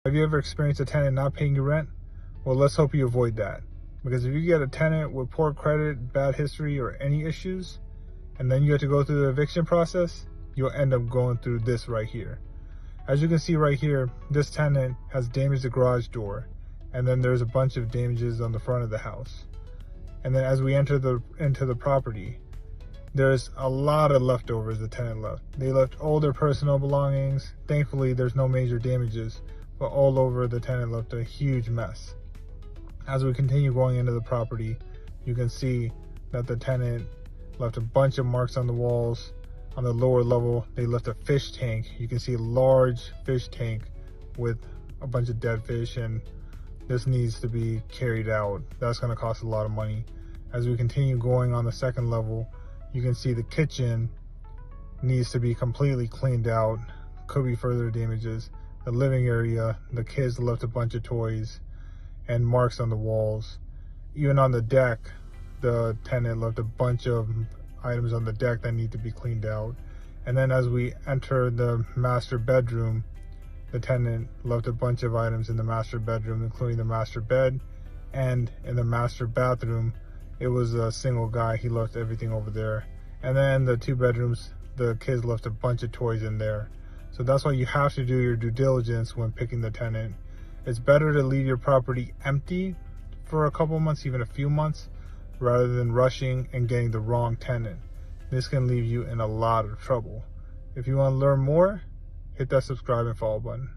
Have you ever experienced a tenant not paying you rent? Well, let's hope you avoid that. Because if you get a tenant with poor credit, bad history, or any issues, and then you have to go through the eviction process, you'll end up going through this right here. As you can see right here, this tenant has damaged the garage door, and then there's a bunch of damages on the front of the house. And then as we enter into the property, there's a lot of leftovers the tenant left. They left all their personal belongings. Thankfully, there's no major damages, but all over the tenant left a huge mess. As we continue going into the property, you can see that the tenant left a bunch of marks on the walls. On the lower level, they left a fish tank. You can see a large fish tank with a bunch of dead fish, and this needs to be carried out. That's going to cost a lot of money. As we continue going on the second level, you can see the kitchen needs to be completely cleaned out. Could be further damages. The living area, the kids left a bunch of toys and marks on the walls. Even on the deck, the tenant left a bunch of items on the deck that need to be cleaned out. And then as we enter the master bedroom, the tenant left a bunch of items in the master bedroom, including the master bed, and in the master bathroom, it was a single guy. He left everything over there. And then the two bedrooms, the kids left a bunch of toys in there. So that's why you have to do your due diligence when picking the tenant. It's better to leave your property empty for a couple months, even a few months, rather than rushing and getting the wrong tenant. This can leave you in a lot of trouble. If you want to learn more, hit that subscribe and follow button.